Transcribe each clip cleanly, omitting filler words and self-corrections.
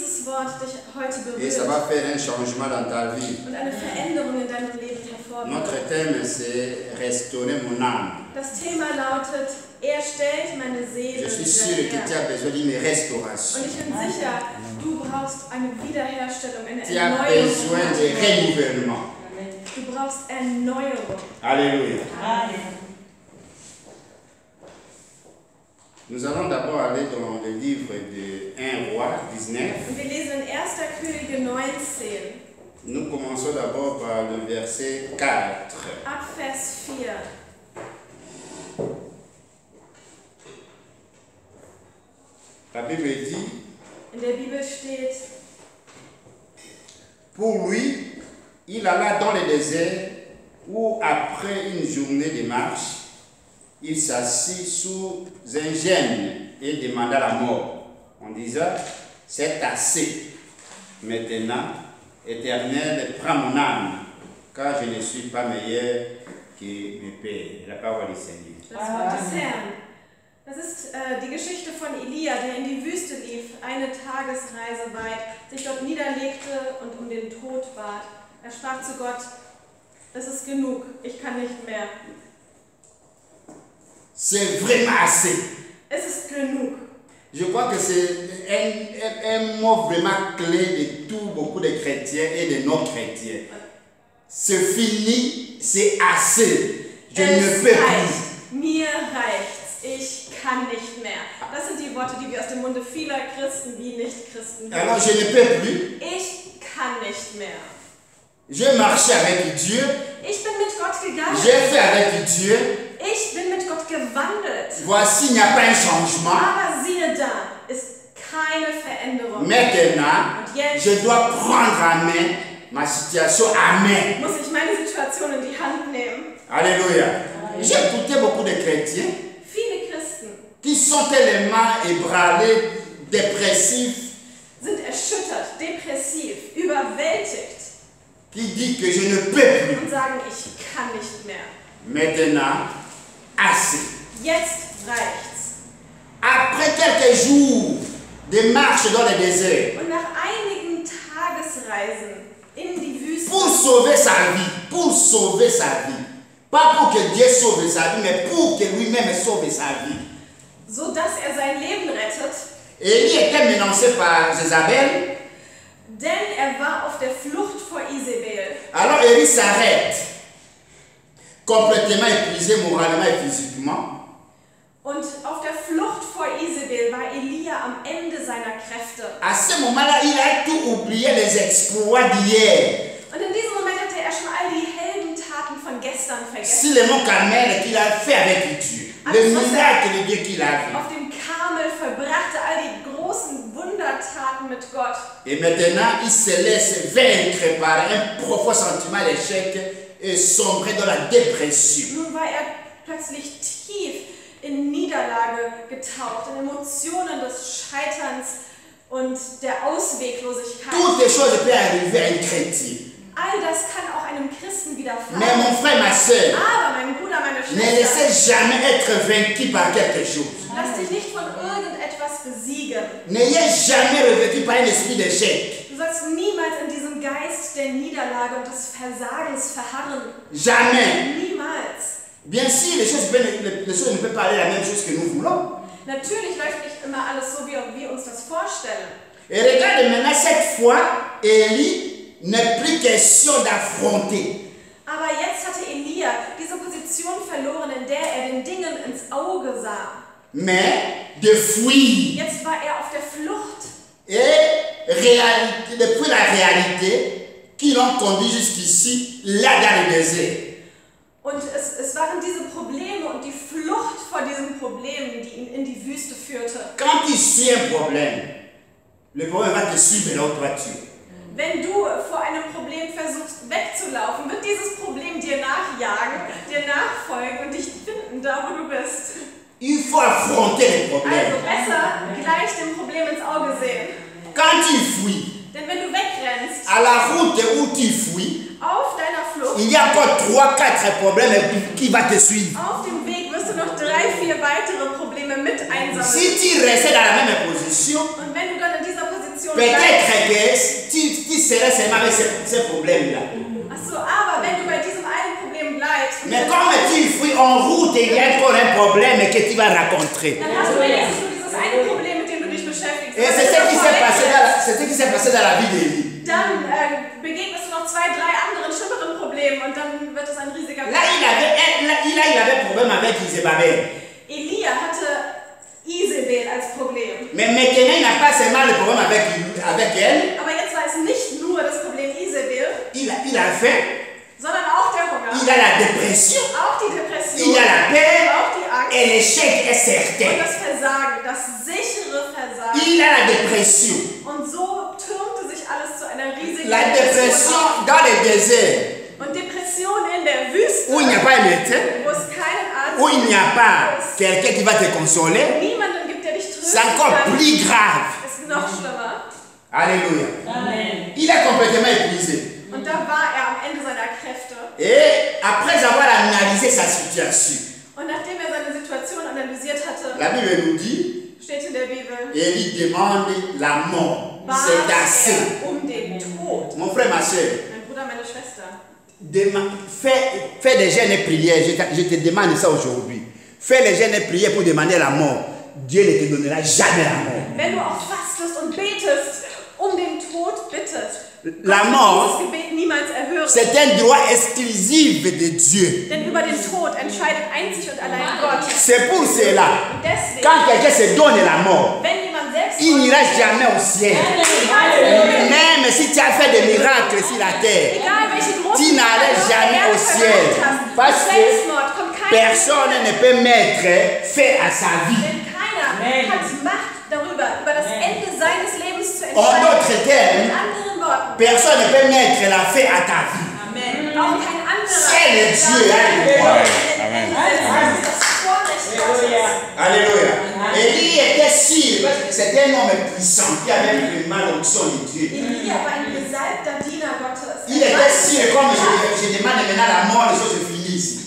dieses Wort dich heute Et ça berührt va faire un changement dans ta vie. und eine Veränderung in deinem Leben hervorbringt. Notre thème, c'est restaurer mon âme. Das Thema lautet, er stellt meine Seele Je suis sûr wieder que tu her. as besoin d'une restauration. Und ich bin sicher, du brauchst eine Wiederherstellung, eine Tu as Erneuerung. besoin de renouvellement. Du brauchst Erneuerung. Alléluia. Amen. Nous allons d'abord aller dans le livre de 1 Roi 19. Und wir lesen in 1. Könige 19, Nous commençons d'abord par le verset 4. ab Vers 4. La Bible dit, In der Bibel steht, pour lui, il alla dans le désert où, après une journée de marche, il s'assit sous un gêne et demanda la mort, en disant, c'est assez. Maintenant, Éternel, prends mon âme, car je ne suis pas meilleur que mes pères. La parole du Seigneur. das Wort des Herrn. Das ist die Geschichte von Elia, der in die Wüste lief, eine Tagesreise weit, sich dort niederlegte und um den Tod bat. Er sprach zu Gott, es ist genug, ich kann nicht mehr. C'est vraiment assez. Es ist genug. Je crois que c'est un mot vraiment clé de beaucoup de chrétiens et de non-chrétiens. C'est fini, c'est assez. Je ne peux plus. reicht, mir reicht's, ich kann nicht mehr. Das sind die Worte, die wir aus dem Munde vieler Christen wie Nicht-Christen hören. Alors je ne peux plus. Ich kann nicht mehr. J'ai marché avec Dieu. Ich bin mit Gott gegangen. J'ai fait avec Dieu. Ich bin mit Gott gewandelt. Voici, il n'y a pas un changement. Aber siehe da, ist keine Veränderung. Maintenant, Und jetzt je dois prendre en main ma situation à main. muss ich meine Situation in die Hand nehmen. Alléluia. J'ai écouté beaucoup de chrétiens Viele Christen qui sont tellement ébranlés, dépressifs, sind erschüttert, depressiv, überwältigt qui disent que je ne peux plus. und sagen, ich kann nicht mehr. Maintenant, assez. Jetzt reicht's. Après quelques jours de marche dans le désert, Und nach einigen Tagesreisen in die Wüste, pour sauver sa vie, pas pour que Dieu sauve sa vie, mais pour que lui-même sauve sa vie. so dass er sein Leben rettet, Élie était menacé par Jézabel, denn er war auf der Flucht vor Isabel. alors Élie s'arrête, complètement épuisé moralement et physiquement. Und auf der Flucht vor Isabel war Elia am Ende seiner Kräfte. À ce moment-là, il a tout oublié les exploits d'hier. Und in diesem Moment hatte er schon all die Heldentaten von gestern vergessen. Si le mont Carmel qu'il a fait avec Dieu, le miracle de Dieu qu'il a vu. Auf dem Karmel verbrachte all die großen Wundertaten mit Gott. Et maintenant, il se laisse vaincre par un profond sentiment d'échec et sombrer dans la dépression. Nun war er plötzlich tief in Niederlage getaucht, in Emotionen des Scheiterns und der Ausweglosigkeit. Toutes les choses peuvent arriver à un chrétien. All das kann auch einem Christen Mais widerfahren. mon frère, ma soeur, Aber mein Bruder, meine ne Schwester, laissez jamais être vaincu par quelque chose. lass dich nicht von irgendetwas besiegen. N'ayez jamais revêtu par un esprit d'échec. Du sollst niemals in diesem Geist der Niederlage und des Versagens verharren. Jamais. Niemals. Bien sûr, les choses ne peuvent pas aller la même chose que nous voulons. Natürlich läuft nicht immer alles so, wie wir uns das vorstellen. Et regarde maintenant, cette fois, Élie n'est plus question d'affronter. Aber jetzt hatte Elia diese Position verloren, in der er den Dingen ins Auge sah. Mais de fuir. Jetzt war er auf der Flucht. Et depuis la réalité qui l'ont conduit jusqu'ici, là dans le désert. Und es waren diese Probleme und die Flucht vor diesen Problemen, die ihn in die Wüste führte. Quand tu suis un problème, le problème va te suivre là où toi tu es. Wenn du vor einem Problem versuchst wegzulaufen, wird dieses Problem dir nachjagen, dir nachfolgen und dich finden, da wo du bist. Il faut affronter les Also problèmes. besser gleich dem Problem ins Auge sehen. Quand tu fuis, Denn wenn du wegrennst, à la route où tu fuis, auf deiner Flucht, il y a encore 3-4 problèmes qui vont te suivre. auf dem Weg wirst du noch 3-4 weitere Probleme mit einsammeln. Si tu restes dans la même position, Und wenn du dann in dieser Position peut-être que tu serais seulement avec ce problème-là. Achso, aber wenn du bei diesem einen Problem bleibst, Mais comme tu fuis en route, il y a encore un problème que tu vas rencontrer. dann hast du wenigstens nur dieses eine Problem, mit dem du dich beschäftigst. Et c'est ce qui s'est passé dans la vie d'Élie. Dann begegnest du noch 2, 3 anderen schlimmeren Problemen und dann wird es ein riesiger Là, il avait problème avec Isabelle. Elia hatte Isabel als Problem. Mais maintenant, il n'a pas seulement le problème avec elle. Aber jetzt war es nicht nur das Problem Isabel, Il a faim. sondern auch der Hunger. Il a la dépression. Auch die Depression. Il a la peur. Auch die Angst. Et l'échec est Und certain. das Versagen, das sichere Versagen. Il a la dépression. Und so türmte sich alles zu einer riesigen La dépression dans le désert. Und Depression in der Wüste, Où il n'y a pas un médecin. wo es keinen Arzt Où il n'y a pas gibt, quelqu'un qui va te consoler. wo niemanden gibt, der dich trösten C'est encore kann, plus grave. ist noch schlimmer. Alléluia. Amen. Il est complètement épuisé. Und da war er am Ende seiner Kräfte. Et après avoir analysé sa situation, Und nachdem er seine Situation analysiert hatte, la Bible nous dit, steht in der Bibel, Élie demande la mort. bat C'est assez. er den Tod. Mon frère, ma soeur, Mein Bruder, meine Schwester, fais des jeûnes et prières. Je te demande ça aujourd'hui. Fais les jeûnes et prières pour demander la mort. Dieu ne te donnera jamais la mort. wenn du auch fastest und betest, den Tod bittest, La Gott mort, wird dieses Gebet niemals erhören. c'est un droit exclusif de Dieu. Denn über den Tod entscheidet einzig und allein Gott. C'est pour cela, Und deswegen, quand quelqu'un se donne la mort, wenn jemand selbst il n'ira jamais au ciel. Même si tu as fait des miracles sur la terre, egal welche großen tu n'allais jamais au ciel. Parce que Selbstmord kommt keiner personne ne peut mettre fin à sa vie. Denn keiner hat Macht darüber, über das Ende seines Lebens zu En entscheiden. d'autres termes, In anderen Worten, personne ne peut mettre la fin à ta vie. auch kein anderer. C'est le Dieu. Amen. Das ist das Vorrecht Gottes. Alléluia. Élie était sûr, parce que c'était un homme puissant qui avait vraiment l'onction de Dieu. Elia war ein gesalbter Diener Gottes. Il était sûr, comme je demande maintenant la mort, les choses se finissent.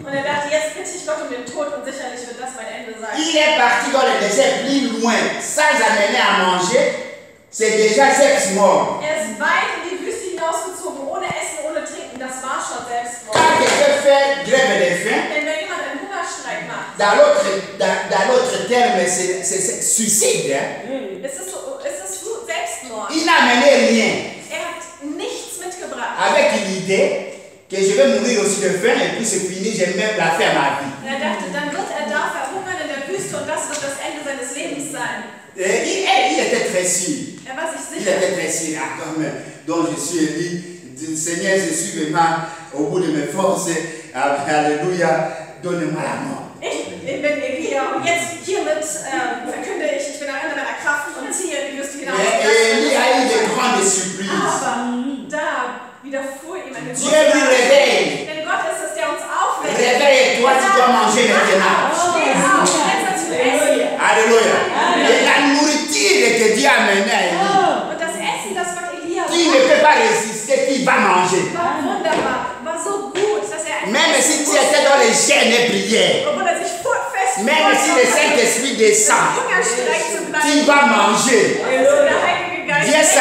Und er dachte, jetzt bitte ich Gott um den Tod und sicherlich wird das mein Ende sein. Il est parti dans le désert plus loin, sans amener à manger. C'est déjà sept morts. Er ist weit in die Wüste hinausgezogen, ohne Essen, ohne Trinken. Das war schon Selbstmord. Quand quelqu'un fait grève de faim, Denn wenn jemand einen Hungerstreik macht, dans l'autre terme, c'est suicide. Hein? ist es so Selbstmord. Il n'a amené rien. Er hat nichts mitgebracht. Avec l'idée que je vais mourir aussi de faim et puis c'est fini, j'ai même la faim à ma vie. Er dachte, dann wird er da verhungern in der Wüste und das wird das Ende seines Lebens sein. Et il était très sûr. Er war sich Il sicher. était très sûr. Ah, comme donc je suis élu. Seigneur, je suis vraiment au bout de mes forces. Alléluia. Donne-moi la mort. Ich bin Elia und jetzt hiermit verkünde ich bin am Ende meiner Kraft und ziehe in die Wüste hinaus. Et Élie a eu de grandes surprises. Aber da widerfuhr ihm eine Dieu lui réveille. Denn Gott ist es, der uns aufweckt. Réveille-toi, tu dois manger maintenant. Steh auf, setz uns zu essen. Alléluia. Et la nourriture que Dieu a amenée à Élie, Und das Essen, das Gott Elia tu ne peux pas résister, tu vas manger. war wunderbar, war so gut, dass er Même si tu étais dans les jeûnes et prières, obwohl er sich fest même si le Saint-Esprit descend, Hungerstreik zu tu bleiben, vas manger. der Heilige Geist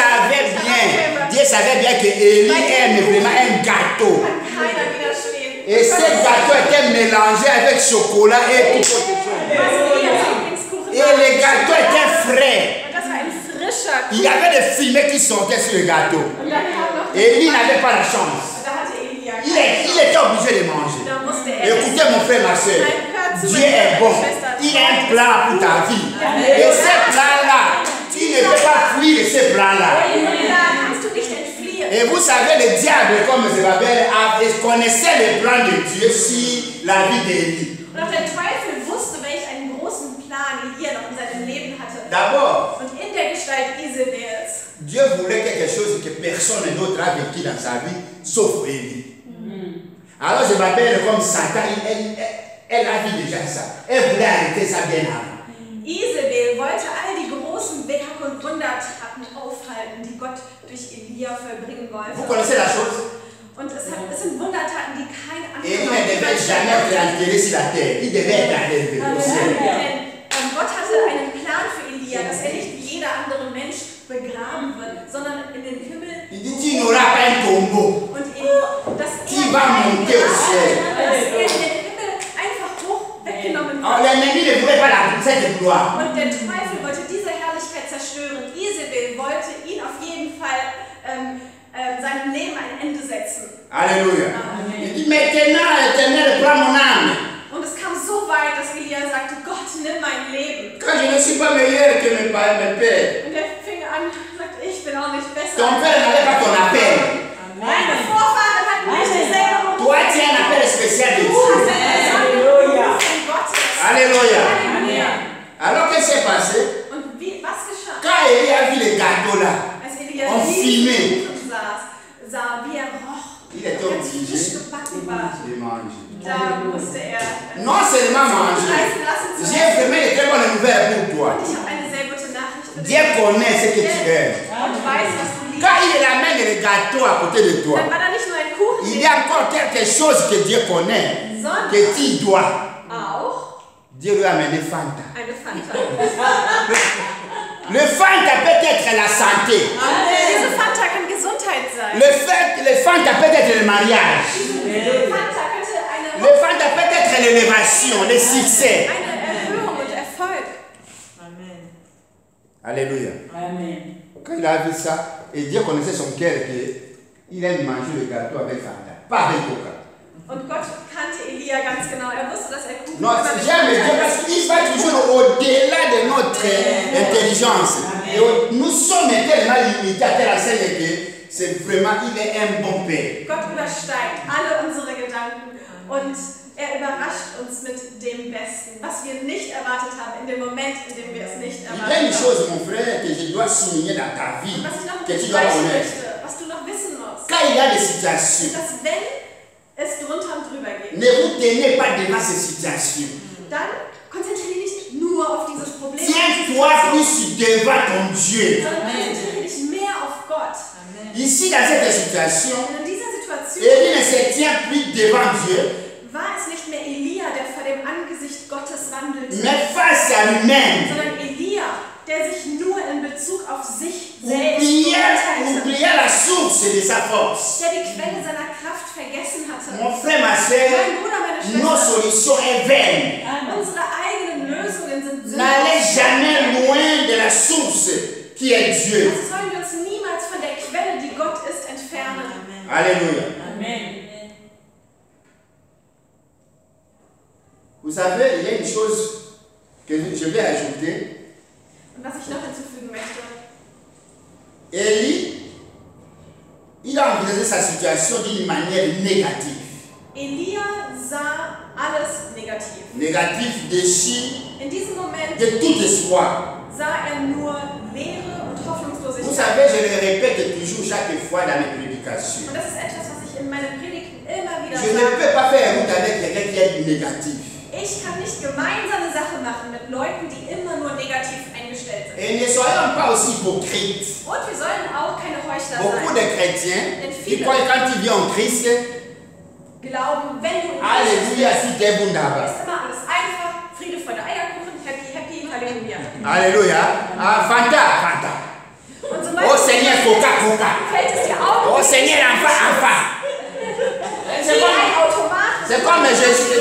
Dieu savait bien que Élie aime vraiment un gâteau. kann keiner widerstehen. Et ce gâteau était mélangé avec chocolat et tout autre chose. Was Elias Lieblingskuchen Et war. le gâteau était frais. Und das war ein frischer Il Kuchen. y avait des fumées qui sortaient sur le gâteau. Und dann kam noch Élie n'avait pas la chance. Da hatte Elia Il était obligé de manger. Da musste er Écoutez mon frère, ma soeur. Dieu est bon. Il a un plan pour ta vie. Et ce plan-là, tu ne peux pas fuir de ce plan-là. Da kannst du nicht entfliehen. Et vous savez, le diable, comme Zébabel, connaissait le plan de Dieu sur la vie d'Élie. Und auch der Teufel wusste, welch einen großen Plan Elia noch in seinem Leben hatte. D'abord, Und in der Gestalt Isabels. Dieu voulait quelque chose que personne d'autre a vécu dans sa vie, sauf Élie. Alors Zébabel, comme Satan, elle a vu déjà ça. Elle voulait arrêter ça bien avant. Isabel wollte all die großen Werke und Wundertaten aufhalten, die Gott durch Elia vollbringen wollte. Vous connaissez la chose? Und es sind Wundertaten, die kein Élie anderer ne devait jamais être enterré sur la terre. Il devait être enlevé au ciel. Denn Gott hatte einen Plan für Elia, dass er nicht wie jeder andere Mensch begraben sondern in den Himmel. Il dit, tu n'auras pas un tombeau. Und dass Tu vas monter au ciel. dass in den Himmel einfach hoch weggenommen wird. L'ennemi ne voulait pas cette gloire. Und der Teufel wollte diese Herrlichkeit zerstören. Isabel wollte ihn auf jeden Fall seinem Leben ein Ende setzen. Alléluia. Il dit, maintenant, l'Éternel prend mon âme. Und es kam so weit, dass Elia sagte, Gott, nimm mein Leben. Quand je ne suis pas meilleur que mes pères. Und er fing an und sagte, ich bin auch nicht besser. Ton père n'avait pas ton appel. Meine Vorfahren hatten nicht dieselbe Berufung. Toi, tu as un appel spécial de Du Dieu. hast eine besondere Berufung Gottes. Alléluia. Halleluja. Alors, qu'est-ce qui s'est passé? Und was geschah? Quand Élie a vu les gâteaux là, Als Elia en fumé, sah, wie er roch, il était ganz frisch obligé gebacken war. de manger. Da musste er Non seulement manger, scheißen lassen zu j'ai essen. vraiment une très bonne nouvelle pour toi. Und ich habe eine sehr gute Nachricht für dich. Dieu connaît ce que tu aimes. Und weiß, was du liebst. Quand il amène les gâteaux à côté de toi, Dann war da nicht nur ein Kuchen, il y a encore quelque chose que Dieu connaît, sondern que tu dois. auch Dieu lui a amené Fanta. eine Fanta. Le Fanta peut être la santé. Diese Fanta kann Gesundheit sein. Le Fanta peut être le mariage. Diese Fanta könnte Le Fanta peut être l'élévation, le succès. eine Erhöhung und Erfolg. Amen. Alléluia. Amen. Quand il a vu ça, et Dieu connaissait son cœur, qu'il aime manger le gâteau avec Fanta, pas avec Coca. Und Gott kannte Elia ganz genau. Er wusste, dass er Kuchen Non, immer mit j'aime Dieu Fanta parce isst. qu'il va toujours au-delà de notre intelligence. Et nous sommes tellement limités à telle enseigne que c'est vraiment, il est un bon père. Gott übersteigt alle unsere Gedanken und er überrascht uns mit dem Besten, was wir nicht erwartet haben, in dem Moment, in dem wir es nicht Il y a erwartet une haben. chose, mon frère, que je dois souligner dans ta vie, Und was ich noch que tu mit dois euch connaître. möchte, was du noch wissen musst, Quand il y a des situations, ist, dass wenn es drunter und drüber geht, ne vous tenez pas devant ces situations. dann konzentriere dich nicht nur auf dieses Problem, Tiens-toi plus devant ton Dieu. sondern konzentriere dich mehr auf Gott. Ici, dans cette situation, Denn in dieser Situation Élie ne se tient plus devant Dieu, war es nicht mehr Elia, der vor dem Angesicht Gottes wandelte, mais face à lui-même. sondern Elia, der sich nur in Bezug auf sich selbst beurteilte, Oubliez la source de sa force. der die Quelle seiner Kraft vergessen hatte. Mon frère, ma soeur, Mein Bruder, meine nos Schwester, solutions est vaine. unsere eigenen Lösungen sind N'allez sinnlos. jamais loin de la source qui est Dieu. Also sollen wir uns niemals von der Quelle, die Gott ist, entfernen. Alléluia. Amen. Vous savez, il y a une chose que je vais ajouter. Und was ich noch hinzufügen möchte, Élie, il a envisagé sa situation d'une manière négative. Elia sah alles negativ. Négative, déchu In diesem Moment de tout espoir. sah er nur Leere und Vous Hoffnungslosigkeit. savez, je le répète toujours chaque fois dans mes prédications. Und das ist etwas, was ich in meinen Predigten immer wieder Je ne sage. peux pas faire route avec quelqu'un qui est négatif. Ich kann nicht gemeinsame Sache machen mit Leuten, die immer nur negativ eingestellt sind. Et ne soyons pas aussi hypocrites. Und wir sollen auch keine Heuchler Beaucoup sein. de chrétiens, qui croient que quand tu viens en Christ, Glauben, wenn du in Alléluia, Christus si t'es bon bist, d'abord. ist immer alles einfach, Friede, Freude, Eierkuchen, happy, happy, Halleluja. Alléluia. Ah, Fanta, Fanta. Und zum Oh Beispiel Seigneur, Coca, Coca. fällt es dir auf, Oh Seigneur, enfin. wie ein Automat. C'est comme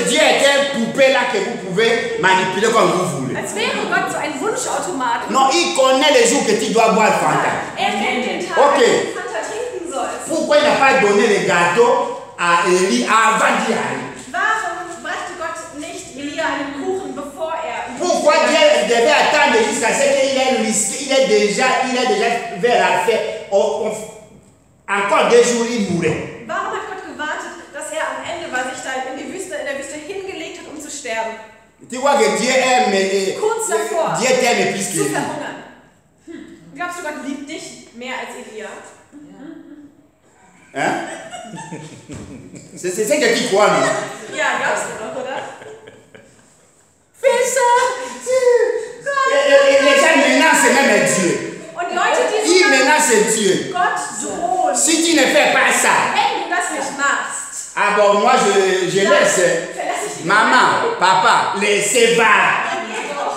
Dieu est un poupée là que vous pouvez manipuler comme vous voulez. Als wäre Gott so ein Wunschautomat. Non, il connaît les jours que tu dois boire Fanta. Er kennt den Tag, Okay. an dem du Fanta trinken sollst. Pourquoi il n'a pas donné les gâteaux à Élie avant d'y aller? Warum brachte Gott nicht Elia einen Kuchen, bevor er... Pourquoi Dieu devait attendre jusqu'à ce qu'il ait risqué, il est déjà vers la fête. Encore 2 jours, il mourrait. Warum hat Gott gewartet, dass er am Ende war, sich da in der Wüste hingelegt hat, um zu sterben? Tu vois que Dieu aime, Kurz davor, Dieu t'aime plus que zu lui. verhungern. Glaubst du, Gott liebt dich mehr als Elia? Hein? C'est ce que tu crois, non? Ja, glaubst du doch, oder? Fais ça! Et les gens menacent même Dieu. Und Leute, die Ils sagen, menacent Dieu. Gott drohen, Si tu ne fais pas ça, wenn du das nicht machst, ah bon, moi je dann laisse verlasse ich dich. maman, papa, laissez va. Dann geh doch.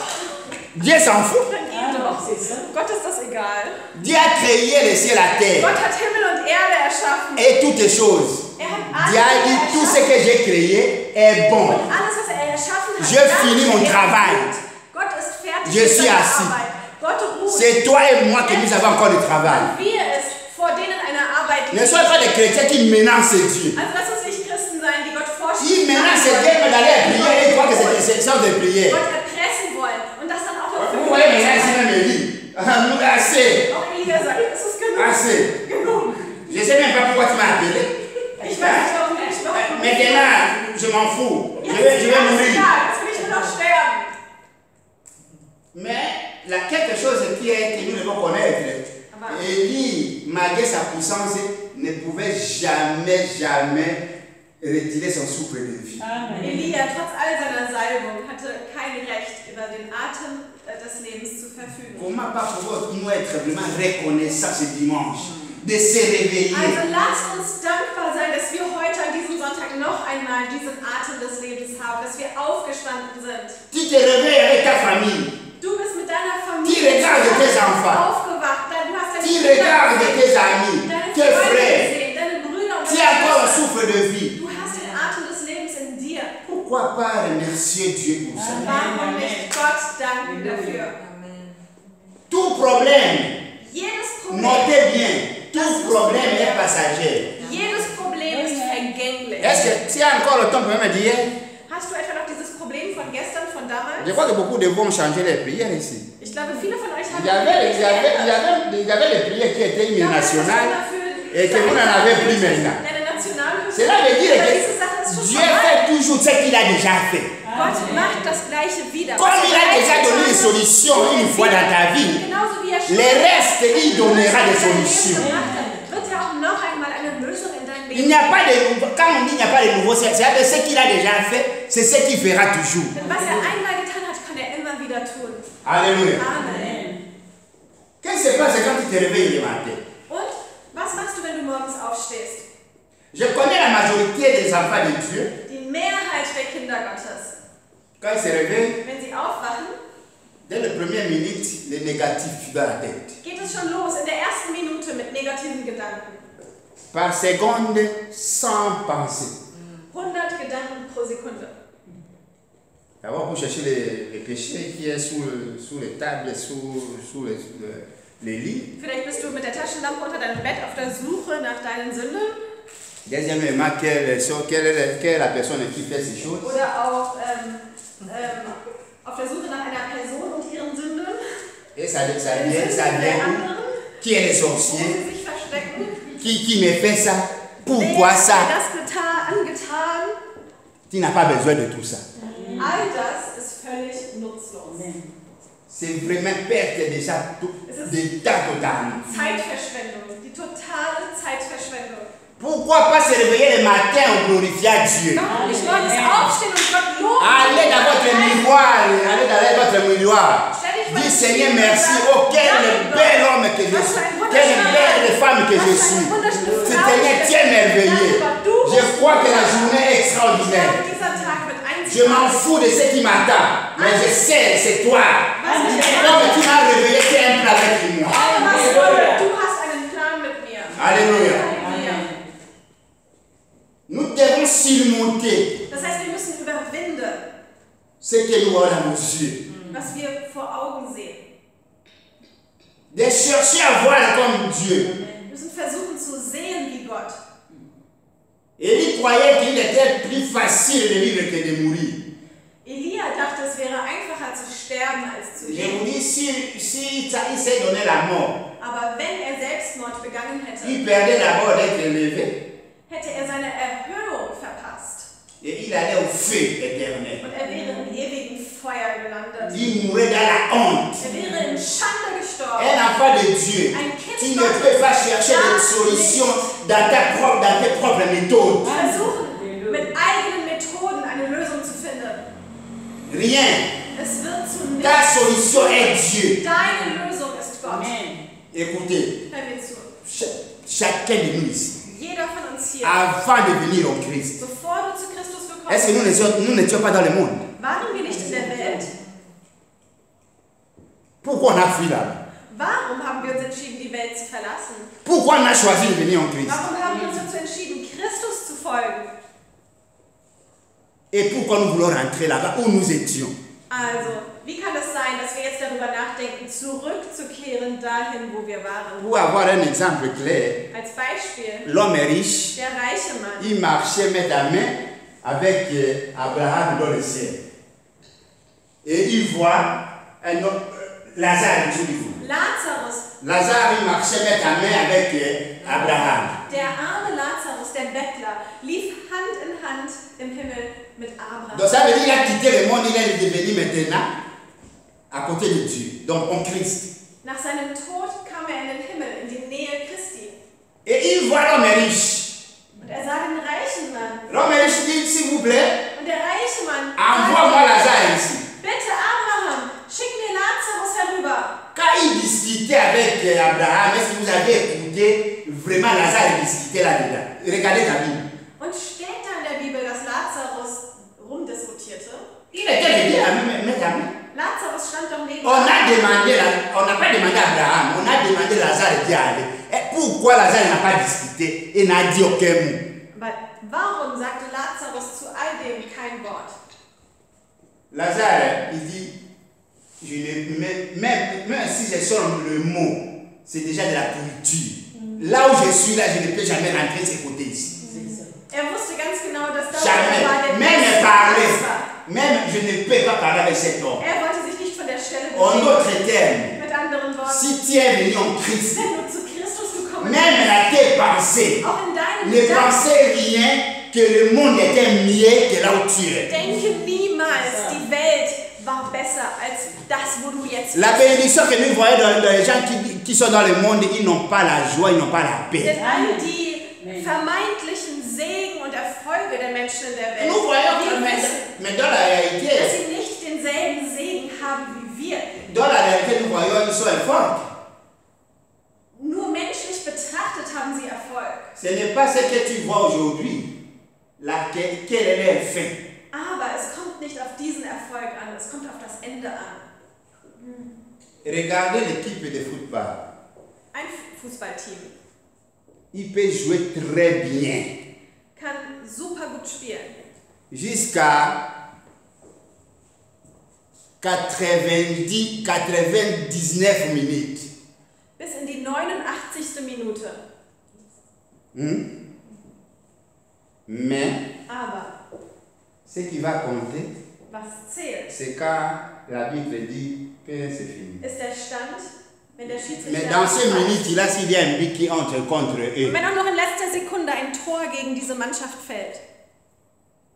Dieu s'en fout. Dann geh doch. C'est ça. Gott ist das egal. Dieu a créé le ciel et la terre Gott hat Himmel und Erde erschaffen. et toutes les choses. Er hat Dieu a alles dit tout ce erschaffen. que j'ai créé est bon. Und alles, was er erschaffen hat, J'ai das fini ist mon gut. travail. Gott ist fertig Je mit suis seiner assis. Arbeit. Gott ruht. C'est toi et moi que nous avons encore du travail. Und wir es, vor denen eine Arbeit Ne liegt. soyez pas des chrétiens qui menacent Dieu. Also lass uns nicht Christen sein, die Gott Ils vorstellen. menacent Dieu mais d'aller prier et croient que c'est une sorte de prière. Gott erpressen wollen und das dann auch noch Vous voyez maintenant ici même Élie. Assez. Auch Elia sagt, es ist genug. Assez. Genug. Je ne sais même pas pourquoi tu m'as appelé. Ich weiß nicht, warum ich noch. Maintenant, je m'en fous. Je Jetzt vais ist alles mourir. klar, jetzt will ich nur noch sterben. Mais là, quelque chose qui est que nous devons connaître, Élie, malgré sa puissance, ne pouvait jamais retirer son souffle de vie. Elia, trotz all seiner Salbung, hatte kein Recht, über den Atem des Lebens zu verfügen. Comment pas pouvons-nous être vraiment reconnaissants ce dimanche, de se réveiller? Also lasst uns dankbar sein, dass wir heute an diesem Sonntag noch einmal diesen Atem des Lebens haben, dass wir aufgestanden sind. Tu te réveilles avec ta famille. Du bist mit deiner Tu Familie regardes tes enfants. aufgewacht, du hast deine Tu Kinder regardes gesehen, tes amis, deine tes Freunde frères. gesehen, deine Brüder und Tu deine as encore un Schwestern. souffle de vie. Du hast den Atem des Lebens in dir. Pourquoi pas remercier Dieu pour ça? Warum nicht Gott danken dafür? Tout problème, Jedes Problem, notez bien, tout problème est passager. jedes Problem ist vergänglich. Est-ce que tu as encore le temps pour me dire? Hast du etwa noch dieses Problem von gestern, von damals? Je crois que beaucoup de vous ont changé les prières ici. Ich glaube, viele von euch haben Il y avait les prières qui étaient hymnes nationales et que vous n'en avez plus maintenant. Cela veut dire que Dieu fait toujours ce qu'il a déjà fait. Gott macht das Gleiche wieder. Comme il a déjà donné une solution une fois dans ta vie, Genauso wie er schon les restes, il donnera des solutions. wird er auch noch einmal eine Lösung in deinem Il Leben. n'y a pas de nouveau. Quand on dit il n'y a pas de nouveau, c'est ce qu'il a déjà fait, c'est ce qu'il fera toujours. Denn was er einmal getan hat, kann er immer wieder tun. Alléluia. Amen. Qu'est-ce qui se passe quand tu te réveilles le matin? Und was machst du, wenn du morgens aufstehst? Je connais la majorité des enfants de Dieu. Die Mehrheit der Kinder Gottes, Quand ils se réveillent, wenn sie aufwachen, dès les premières minutes, les négatifs dans la tête. geht es schon los in der ersten Minute mit negativen Gedanken. Par seconde, sans penser. 100 Gedanken pro Sekunde. D'abord pour chercher les péchés qui est sous les tables, sous les lits. Vielleicht bist du mit der Taschenlampe unter deinem Bett auf der Suche nach deinen Sünden. Deuxièmement, quelle est la personne qui fait ces choses? Oder auch auf der Suche nach einer Person und ihren Sünden. Et ça vient où? Qui est le Wo sorcier? sie sich verstecken. Qui me fait ça? Pourquoi Wer hat ça? dir das angetan? Tu n'as pas besoin de tout ça. All das ist völlig nutzlos. C'est vraiment perte de temps totalement. Zeitverschwendung, die totale Zeitverschwendung. Pourquoi pas se réveiller le matin en glorifiant Dieu? Warum nicht morgens aufstehen und Gott loben? Allez dans votre miroir, allez dans votre miroir. Stell dich vor Dis den Seigneur Spiegel und merci, sag, oh quel danke, bel Gott. homme que je Was suis, für ein quelle wunderschöner belle femme que je Was für suis. eine wunderschöne Frau Seigneur, ich tu es bin. merveilleux. Danke, Gott, du Je bist crois que la wunderbar. journée est Ich extraordinaire. glaube, dieser Tag wird Je m'en einzigartig. fous de ce qui m'attend, mais je sais, c'est toi. Was mich Comme tu m'as réveillé, tu es un plan avec moi. Du hast einen Plan mit mir. Alléluia. Halleluja. Nous devons surmonter Das heißt, wir müssen überwinden, ce que nous avons dans nos yeux. was wir vor Augen sehen. De chercher à voir comme Dieu. Wir müssen versuchen zu sehen wie Gott. Élie croyait qu'il était plus facile de vivre que de mourir. Elia dachte, es wäre einfacher zu sterben als zu Je vous leben. dis, si il s'est donné la mort, Aber wenn er Selbstmord begangen hätte, il perdait d'abord d'être élevé hätte er seine Erhöhung verpasst. et il allait au feu éternel. Und er wäre im ewigen Feuer gelandet. Il mourait dans la honte. Er wäre in Schande gestorben. Un enfant de Dieu, tu ne peux pas chercher des solutions dans tes propres méthodes. Versuchen, mit eigenen Methoden eine Lösung zu finden. Rien. Es wird zu Ta nichts. solution est Dieu. Deine Lösung ist Gott. Écoutez, Hör mir zu. chacun de nous ici, Jeder von uns hier, avant de venir au Christ, bevor du zu Christus est-ce que gekommen bist, nous n'étions pas dans le monde? waren wir nicht in der Welt? Pourquoi on a fui là-bas? Warum haben wir uns entschieden, die Welt Pourquoi on a choisi de venir en Christ? Warum haben wir uns dazu entschieden, Christus zu folgen? Et pourquoi nous voulons rentrer là-bas où nous étions? Also, wie kann es sein, dass wir jetzt darüber nachdenken, zurückzukehren dahin, wo wir waren? Pour avoir un exemple clair, Als Beispiel, l'homme est riche, der reiche Mann. il marchait main à main avec Abraham dans le ciel. Et il voit un homme, Lazare, Lazare, il marchait main à main avec Abraham. Der arme Lazarus, der Bettler, lief Hand in Hand im Himmel mit Abraham. Donc ça veut dire qu'il a quitté le monde, il est devenu maintenant à côté de Dieu, donc en Christ. Nach seinem Tod kam in den Himmel, in die Nähe Christi. Et il voit l'homme riche. Und sah den reichen Mann. L'homme riche dit, s'il vous plaît, Und der reiche Mann envoie-moi Lazare ici. Bitte Abraham, schick mir Lazarus herüber. Quand il discutait avec Abraham, est-ce que vous avez écouté vraiment Lazare discuter là-dedans? Regardez la Bible. Und steht da in der Bibel, dass Lazarus rumdiskutierte? Il était venu à main. Lazarus stand doch neben On n'a pas demandé à Abraham, on a demandé à Lazare d'y aller. Et pourquoi Lazare n'a pas discuté et n'a dit aucun mot? Aber warum sagte Lazarus zu all dem kein Wort? Lazare, il dit, même si je sors le mot, c'est déjà de la pourriture. Là où je suis, là, je ne peux jamais rentrer de ce côté ici. Wusste ganz genau, dass das Jamais. war der Même parler. Même je ne peux pas parler avec cet homme. wollte sich nicht von der Stelle En bewegen. d'autres termes, Mit anderen Worten, si tu es venu en Christ, wenn du zu Christus gekommen même bist, dans tes pensées, auch in deinem ne Gedanken, pensez rien que le monde était mieux que là où tu es. denke niemals, die Welt war besser als das, wo du jetzt La bist. bénédiction que nous voyons dans les gens qui sont dans le monde, ils n'ont pas la joie, ils n'ont pas la paix. Denn all die vermeintlichen Segen und Erfolge der Menschen in der Welt, Nous voyons wir que, wissen, mais dans la réalité, dass sie nicht denselben Segen haben wie wir. dans la réalité, nous voyons qu'ils sont forts. Nur menschlich betrachtet haben sie Erfolg. Ce n'est pas ce que tu vois aujourd'hui, quel est leur fin. Aber es kommt nicht auf diesen Erfolg an, es kommt auf das Ende an. Regardez l'équipe de football. Ein Fußballteam Il peut jouer très bien kann super gut spielen. jusqu'à 99 minutes. Bis in die 89. Minute. Mais Aber ce qui va compter, was zählt, c'est quand l'arbitre dit que c'est fini. ist der Stand, wenn der Schiedsrichter... Mais dans ces minutes, là, s'il y a un but qui entre contre eux, Wenn auch noch in letzter Sekunde ein Tor gegen diese Mannschaft fällt,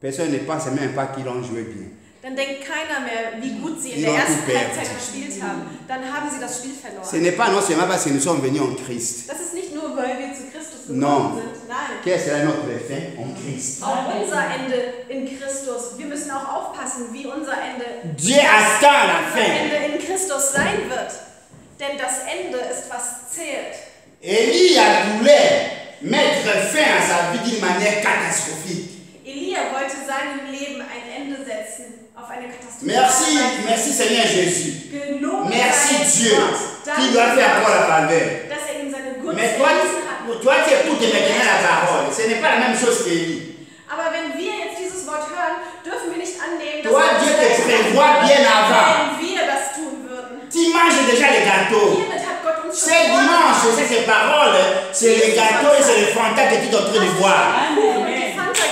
personne ne pense même pas qu'ils ont joué bien. dann denkt keiner mehr, wie gut sie in Die der haben ersten geperrt. Halbzeit gespielt haben. Dann haben sie das Spiel Ce verloren. n'est pas non seulement parce que nous sommes venus en Christ. Das ist nicht nur, weil wir zu Christus Non. gekommen sind. Nein. Quel sera notre fin en Christ? Auch unser Ende in Christus. Wir müssen auch aufpassen, wie unser Ende, Dieu attend la unser fin. Ende in Christus sein wird. Denn das Ende ist, was zählt. Élie voulait mettre fin à sa vie d'une manière catastrophique. Elia wollte seinem Leben ein Ende setzen auf eine Katastrophe. Merci Seigneur Jésus. Gelobt Merci sei Dieu Gott. qui doit faire encore la faveur. Dass ihm seine Gunst Mais erwiesen hat. toi qui écoutes maintenant la parole, ce n'est pas la même chose qu'Élie. Aber wenn wir jetzt dieses Wort hören, dürfen wir nicht annehmen, dass Toi, Gott Dieu te vielleicht prévoit bien avant. wenn wir das tun würden. Tu manges déjà les gâteaux. Hiermit hat Gott uns schon C'est dimanche, c'est ces paroles, c'est les gâteaux et c'est les fantas que tu es en train de boire.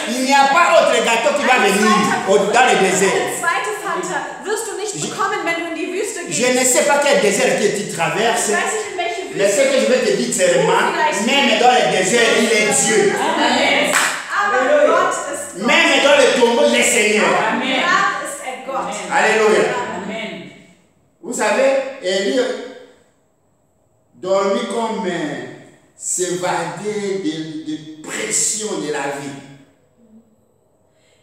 Il n'y a pas autre gâteau qui va venir dans le désert. Eine zweite Fanta wirst du nicht bekommen, wenn du in die Wüste gehst. Je ne sais pas quel désert que tu traverses, Ich weiß nicht, in welche mais ce Wüste. que je vais te dire seulement, même dans le désert, il est Dieu. Aber Gott ist Gott. Même dans le tombeau, il est Seigneur. Da ist er Gott. Alléluia. Amen. Vous savez, Élie dormit comme s'évader de pression de la vie.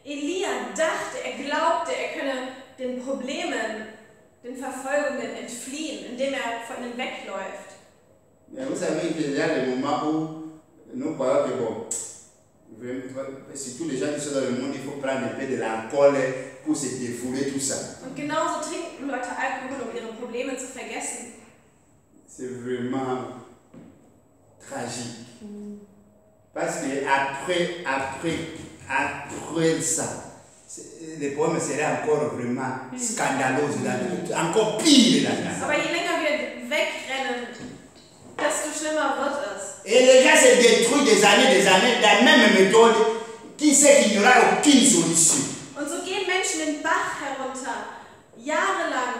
Elia dachte, glaubte, könne den Problemen, den Verfolgungen entfliehen, indem vor ihnen wegläuft. Mais vous savez qu'il y a des moments où nous croyons que bon, surtout les gens qui sont dans le monde, il faut prendre un peu de l'alcool pour se défouler tout ça. Und genauso trinken Leute Alkohol, um ihre Probleme zu vergessen. C'est vraiment tragique. Parce que après ça, le problème serait encore vraiment scandaleux, encore pire. Aber je länger wir wegrennen, desto schlimmer wird es. Et les gens se détruisent des années, de la même méthode, qui sait qu'il n'y aura aucune solution. Und so gehen Menschen den Bach herunter, jahrelang,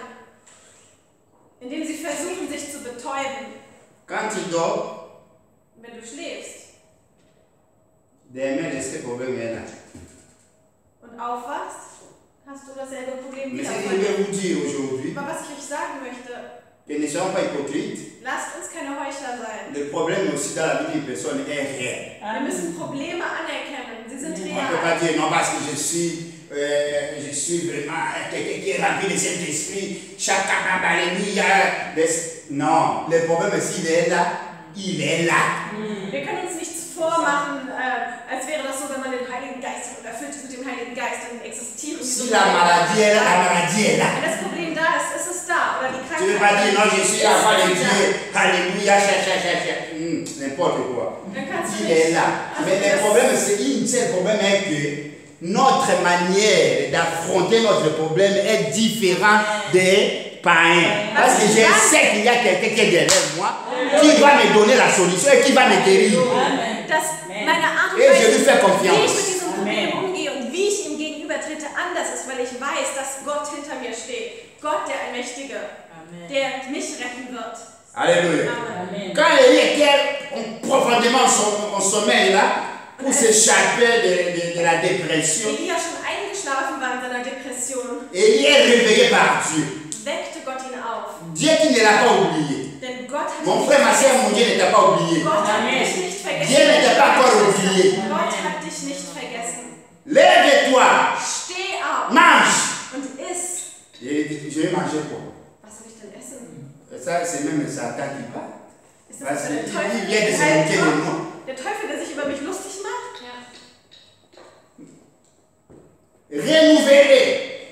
indem sie versuchen, sich zu betäuben. Quand tu dors, Wenn du schläfst demain, ce problème est là. und aufwachst, hast du dasselbe Problem Mais wieder. ce que je vais vous dire aujourd'hui, Aber was ich euch sagen möchte, que ne soyons pas hypocrites, lasst uns keine Heuchler sein. le problème aussi dans la vie d'une personne est réel. Wir müssen Probleme anerkennen, sie sind On ne peut real. pas dire non parce que je suis vraiment quelqu'un qui est rempli de Saint-Esprit. Chaque alléluia. Non, le problème s'il est là, il est là. Wir können uns nichts vormachen, als wäre das so, wenn man den Heiligen Geist hat und erfüllt ist mit dem Heiligen Geist, dann existieren die Si so. la maladie est là, la maladie est là. Wenn das Problem da ist, ist es da. Oder die Tu ne veux pas dire non, Krankheit. je suis la foi de Dieu. Alléluia, n'importe quoi. Dann kannst du Il est nicht. là. Mais le problème, c'est le problème est que notre manière d'affronter notre problème est différente des païens. Parce que je sais qu'il y a quelqu'un qui est derrière moi, qui va me donner la solution et qui va me guérir. Dass meine Art und Et je Weise, lui fais wie ich confiance. mit diesem Problem umgehe und wie ich ihm gegenübertrete, anders ist, weil ich weiß, dass Gott hinter mir steht. Gott, der Allmächtige, der mich retten wird. Alléluia. Amen. Quand Élie était profondément en sommeil là, pour s'échapper de la dépression, Elia schon eingeschlafen war in seiner Depression, Élie est réveillé par Dieu. weckte Gott ihn auf. Dieu qui ne l'a pas oublié. Denn Gott hat Mon dich frère, ma nicht soeur, vergessen. mon Dieu ne t'a pas oublié. Gott hat dich nicht vergessen. Dieu ne t'a pas encore oublié. Gott hat dich nicht vergessen. Lève-toi, Steh auf mange. und iss. Et je vais manger quoi? Was soll ich denn essen? Ça, c'est même Satan qui parle. Ist das Parce so der qu'il Teufel, vient de der se moquer de Gott? nous. Der Teufel, der sich über mich lustig macht? Ja. Renouvelé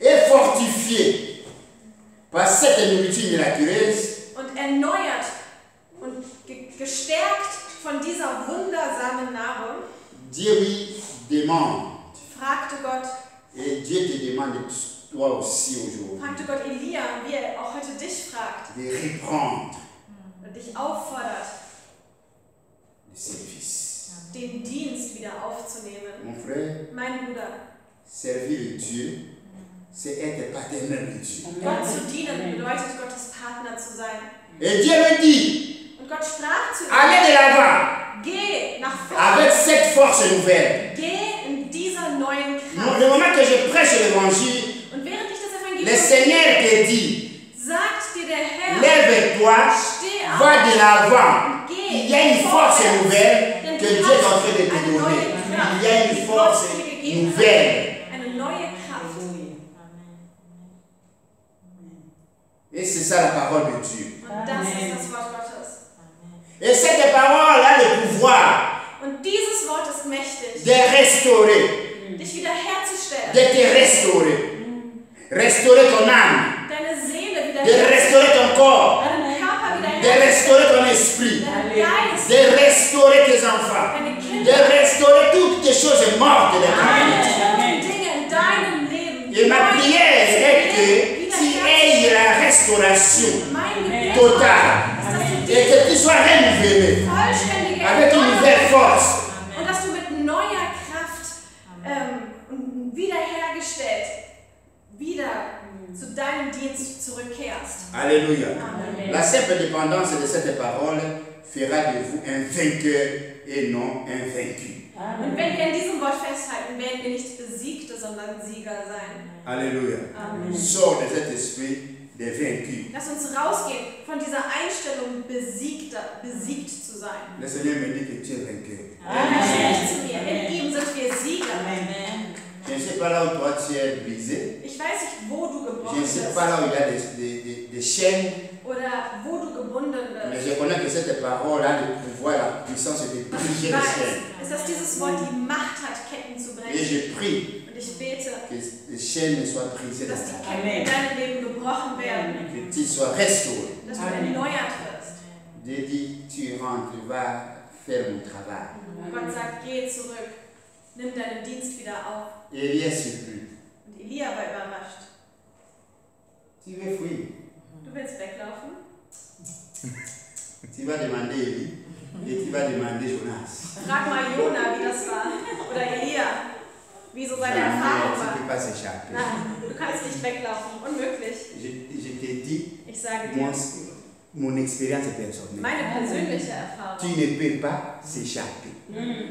et fortifié par cette nourriture miraculeuse, Und erneuert und gestärkt von dieser wundersamen Nahrung, Dieu lui demande, fragte Gott et Dieu te demande toi aussi aujourd'hui, Gott Elia, wie er auch heute dich fragt de reprendre und dich auffordert, le service. den Dienst wieder aufzunehmen. Mon frère, Mein Bruder, servir Dieu, c'est être partenaire de Dieu. Gott zu dienen bedeutet, Gottes Partner zu sein. Et Dieu lui dit, Und Gott sprach zu ihm, allez de l'avant geh nach avec vorne, cette force nouvelle. geh in dieser neuen Le Kraft. moment que je prêche l'évangile, Und während ich das le Evangelium Seigneur te dit, sagt dir der Herr, lève-toi, steh auf, va de l'avant. geh Il y a une force vorwärts. nouvelle Denn que du Dieu est en hast train de te eine donner. neue Kraft, Il y a une die force Gott dir gegeben hat. nouvelle. Eine neue Kraft. Et c'est ça la parole de Dieu. Und das ist das Wort Gottes. Et cette parole a le pouvoir Und dieses Wort ist mächtig, de restaurer, dich wiederherzustellen, de te restaurer. Restaurer ton âme, deine Seele de wiederherzustellen, restaurer ton corps, deinen Körper de wiederherzustellen, restaurer ton esprit, deinen Geist, de restaurer tes enfants, deine de Kinder, restaurer toutes les choses mortes de ta vie. alle toten Dinge in deinem Leben. Et ma prière est que tu aies la restauration Mein Gebet totale ist, dass du et diese que tu sois renouvelé vollständige avec une nouvelle force. und dass du mit neuer Kraft und wiederhergestellt wieder zu deinem Dienst zurückkehrst. Alléluia. Amen. La simple dépendance de cette parole fera de vous un vainqueur et non un vaincu. Und wenn wir an diesem Wort festhalten, werden wir nicht Besiegte, sondern Sieger sein. Alléluia. Amen. Sors de cet esprit de vaincu. Lass uns rausgehen von dieser Einstellung, besiegt zu sein. Le Seigneur me dit que tu es vainqueur. Er spricht zu mir, in ihm sind wir Sieger. Je ne sais pas là où toi tu es brisé. Ich weiß nicht, wo du Je gebrochen ne sais bist pas là où il y a des chaînes. oder wo du gebunden Mais bist. je connais que cette parole a le pouvoir, la puissance de Ich briser les weiß, chaînes. ist, dass dieses Wort die Macht hat, Ketten zu Et brechen. je prie Und ich bete, que les chaînes soient brisées dans dass die ta vie. Ketten in deinem Leben gebrochen werden, Que tu sois restauré. dass du erneuert wirst. Dieu dit, tu rentres, tu vas faire mon travail. Gott sagt, geh zurück, nimm deinen Dienst wieder auf. Élie est surpris. Und Elia war überrascht. Tu veux fuir? Du willst weglaufen? Tu vas demander Élie et tu vas demander Jonas. Frag mal Jona, wie das war. Oder Elia, wie so seine Jamais Erfahrung tu ne war. peux pas s'échapper. Nein, du kannst nicht weglaufen. Unmöglich. Je te dis, Ich sage dir, mon expérience personnelle. meine persönliche Erfahrung. Tu ne peux pas s'échapper.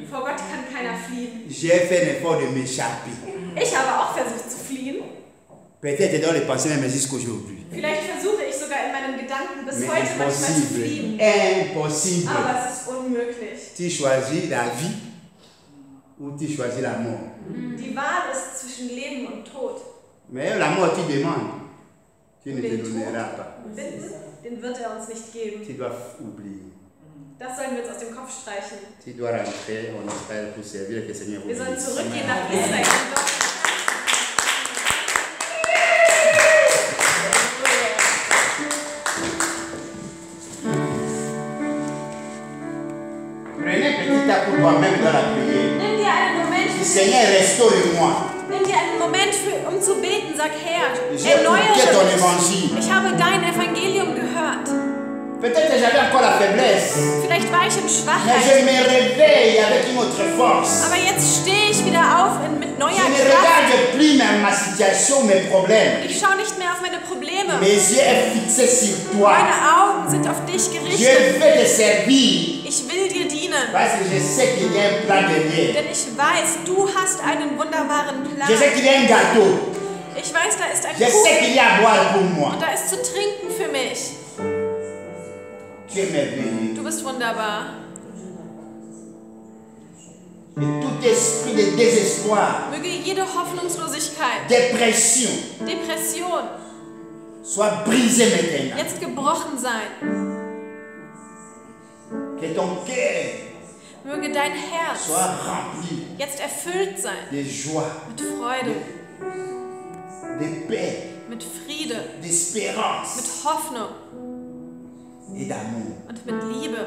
Vor Gott kann keiner fliehen. J'ai fait l'effort de m'échapper. Ich habe auch versucht zu fliehen. Peut-être dans les pensées, mais jusqu'aujourd'hui. Vielleicht versuche ich sogar in meinen Gedanken bis Mais heute manchmal zu impossible. fliehen. Impossible. Aber es ist unmöglich. Tu choisis la vie ou tu choisis la mort. Die Wahl ist zwischen Leben und Tod. Mais la mort, tu demandes. Tu ne te Den Tod donneras pas. bitten, den wird er uns nicht geben. Tu dois oublier. Das sollen wir uns aus dem Kopf streichen. Tu dois rentrer en Israël pour servir le Seigneur. Wir sollen zurückgehen nach Israel. Und dort Prenez petit à coup toi-même dans la prière. nimm dir einen Moment Dis, für Seigneur, restaure-moi. Nimm dir einen Moment um zu beten. Sag, Herr, J'ai écouté ton erneuere mich. évangile. Ich habe dein Evangelium gehört. Peut-être que j'avais encore la faiblesse. Vielleicht war ich in Mais Schwachheit. je me réveille avec une autre force. Aber jetzt stehe ich wieder auf mit neuer Je ne Kraft. regarde plus ma situation, mes problèmes. Ich schaue nicht mehr auf meine Probleme. Mes yeux sont fixés sur toi. Meine Augen sind auf dich Je gerichtet. veux te servir. Ich will dir dienen. Parce que je sais qu'il y a un plan derrière. Denn ich weiß, du hast einen wunderbaren Plan. Je sais qu'il y a un gâteau. Ich weiß, da ist ein Je sais Kuchen qu'il y a à boire pour moi. und da ist zu trinken für mich. Tu es merveilleux. Du bist wunderbar. Et tout esprit de désespoir, Möge jede Hoffnungslosigkeit, dépression, Depression soit brisé maintenant. jetzt gebrochen sein. Que ton cœur Möge dein Herz soit rempli jetzt erfüllt sein de joie, mit Freude, de paix, mit Friede, d'espérance mit Hoffnung et d'amour. und mit Liebe.